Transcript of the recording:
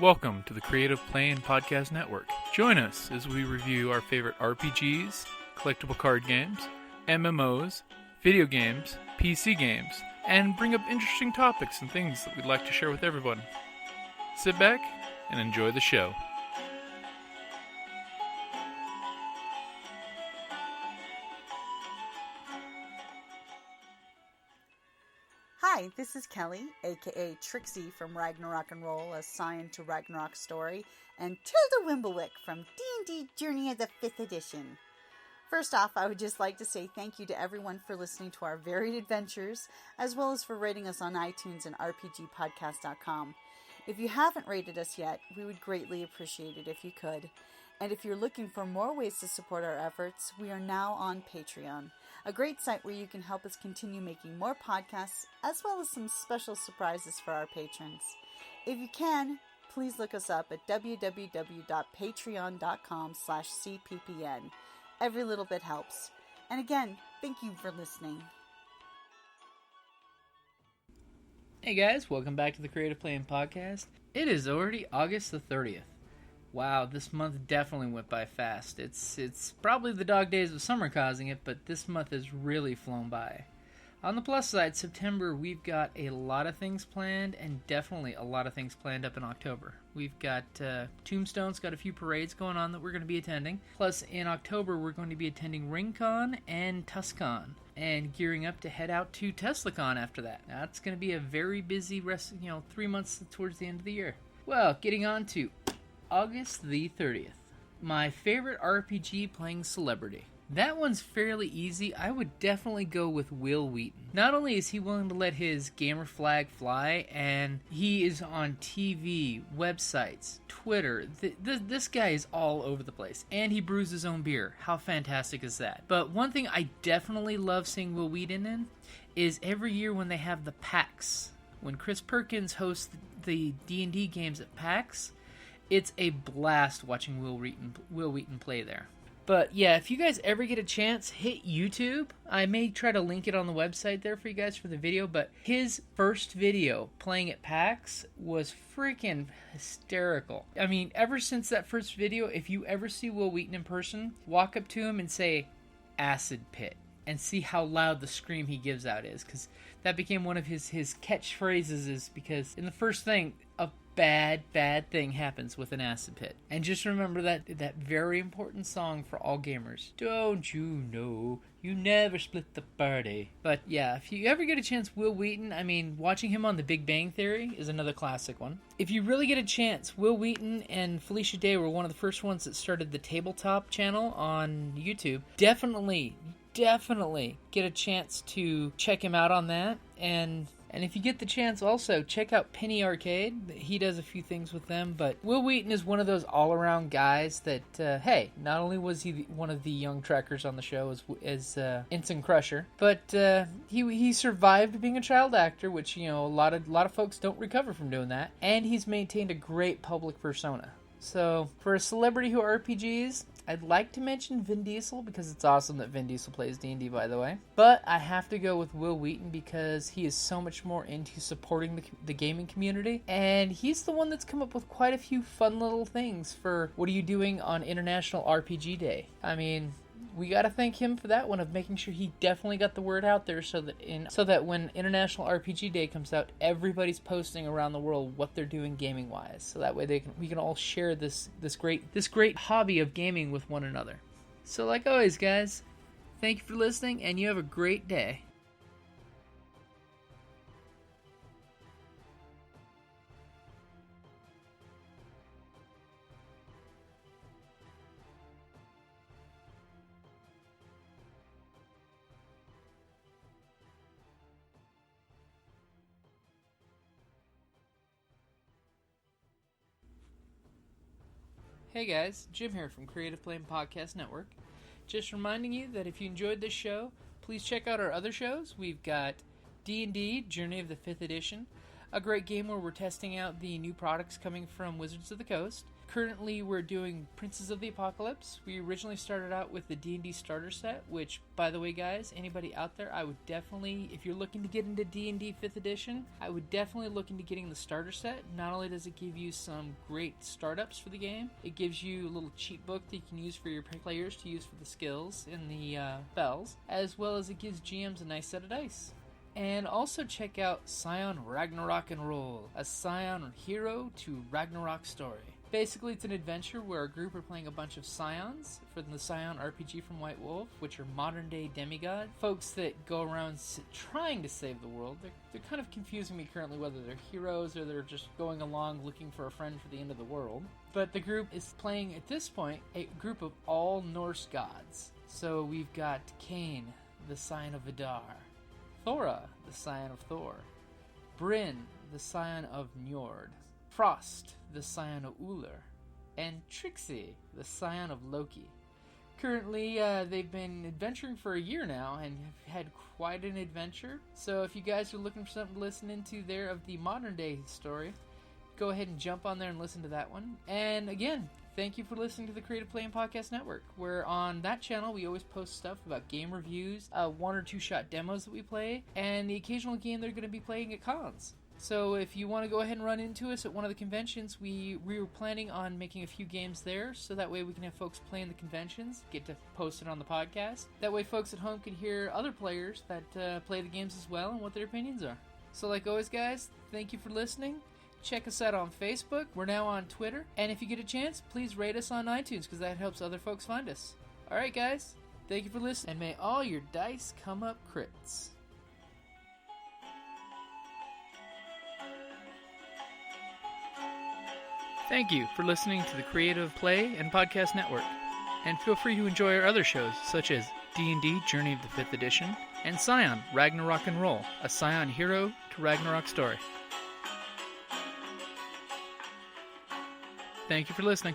Welcome to the Creative Playing Podcast Network. Join us as we review our favorite RPGs, collectible card games, MMOs, video games, PC games, and bring up interesting topics and things that we'd like to share with everyone. Sit back and enjoy the show. Hi, this is Kelly, aka Trixie from Ragnarok and Roll, assigned to Ragnarok Story, and Tilda Wimblewick from D&D Journey of the 5th Edition. First off, I would just like to say thank you to everyone for listening to our varied adventures, as well as for rating us on iTunes and RPGpodcast.com. If you haven't rated us yet, we would greatly appreciate it if you could. And if you're looking for more ways to support our efforts, we are now on Patreon, a great site where you can help us continue making more podcasts, as well as some special surprises for our patrons. If you can, please look us up at www.patreon.com/cppn. Every little bit helps. And again, thank you for listening. Hey guys, welcome back to the Creative Playing Podcast. It is already August the 30th. Wow, this month definitely went by fast. It's probably the dog days of summer causing it, but this month has really flown by. On the plus side, September, we've got a lot of things planned, and definitely a lot of things planned up in October. We've got Tombstone's got a few parades going on that we're going to be attending. Plus, in October, we're going to be attending RingCon and TusCon, and gearing up to head out to TeslaCon after that. Now, it's going to be a very busy 3 months towards the end of the year. Well, getting on to August the 30th. My favorite RPG playing celebrity. That one's fairly easy. I would definitely go with Wil Wheaton. Not only is he willing to let his gamer flag fly, and he is on TV, websites, Twitter. This guy is all over the place. And he brews his own beer. How fantastic is that? But one thing I definitely love seeing Wil Wheaton in is every year when they have the PAX. When Chris Perkins hosts the D&D games at PAX, it's a blast watching Wil Wheaton play there. But yeah, if you guys ever get a chance, hit YouTube. I may try to link it on the website there for you guys for the video, but his first video playing at PAX was freaking hysterical. I mean, ever since that first video, if you ever see Wil Wheaton in person, walk up to him and say, "Acid Pit," and see how loud the scream he gives out is, because that became one of his catchphrases, is because in the first thing, a bad thing happens with an acid pit. And just remember that very important song for all gamers. Don't you know, you never split the party. But yeah, if you ever get a chance, Wil Wheaton, I mean, watching him on The Big Bang Theory is another classic one. If you really get a chance, Wil Wheaton and Felicia Day were one of the first ones that started the Tabletop channel on YouTube. Definitely get a chance to check him out on that. And if you get the chance, also, check out Penny Arcade. He does a few things with them, but Wil Wheaton is one of those all-around guys that, hey, not only was he one of the young trekkers on the show as Ensign Crusher, but he survived being a child actor, which, a lot of folks don't recover from doing that, and he's maintained a great public persona. So, for a celebrity who RPGs, I'd like to mention Vin Diesel, because it's awesome that Vin Diesel plays D&D, by the way. But I have to go with Wil Wheaton because he is so much more into supporting the gaming community. And he's the one that's come up with quite a few fun little things for what are you doing on International RPG Day. I mean, we got to thank him for that one, of making sure he definitely got the word out there so that when International RPG Day comes out, everybody's posting around the world what they're doing gaming wise. So that way we can all share this great hobby of gaming with one another. So like always, guys, thank you for listening, and you have a great day. Hey guys, Jim here from Creative Playing Podcast Network. Just reminding you that if you enjoyed this show, please check out our other shows. We've got D&D, Journey of the 5th Edition, a great game where we're testing out the new products coming from Wizards of the Coast. Currently, we're doing Princes of the Apocalypse. We originally started out with the D&D starter set, which, by the way, guys, anybody out there, I would definitely, if you're looking to get into D&D 5th edition, I would definitely look into getting the starter set. Not only does it give you some great startups for the game, it gives you a little cheat book that you can use for your players to use for the skills and the spells, as well as it gives GMs a nice set of dice. And also check out Scion Ragnarok and Roll, a Scion hero to Ragnarok story. Basically, it's an adventure where a group are playing a bunch of Scions for the Scion RPG from White Wolf, which are modern-day demigod folks that go around trying to save the world. They're kind of confusing me currently whether they're heroes or they're just going along looking for a friend for the end of the world. But the group is playing, at this point, a group of all Norse gods. So we've got Cain, the Scion of Vidar, Thora, the Scion of Thor, Bryn, the Scion of Njord, Frost, the Scion of Uller, and Trixie, the Scion of Loki. Currently, they've been adventuring for a year now and have had quite an adventure. So if you guys are looking for something to listen into there of the modern day story, go ahead and jump on there and listen to that one. And again, thank you for listening to the Creative Playing Podcast Network, where on that channel we always post stuff about game reviews, 1 or 2 shot demos that we play, and the occasional game they're going to be playing at cons. So if you want to go ahead and run into us at one of the conventions, we were planning on making a few games there, so that way we can have folks playing the conventions, get to post it on the podcast. That way folks at home can hear other players that play the games as well and what their opinions are. So like always, guys, thank you for listening. Check us out on Facebook. We're now on Twitter. And if you get a chance, please rate us on iTunes, because that helps other folks find us. Alright, guys, thank you for listening, and may all your dice come up crits. Thank you for listening to the Creative Play and Podcast Network. And feel free to enjoy our other shows, such as D&D Journey of the 5th Edition and Scion Ragnarok and Roll, a Scion hero to Ragnarok story. Thank you for listening.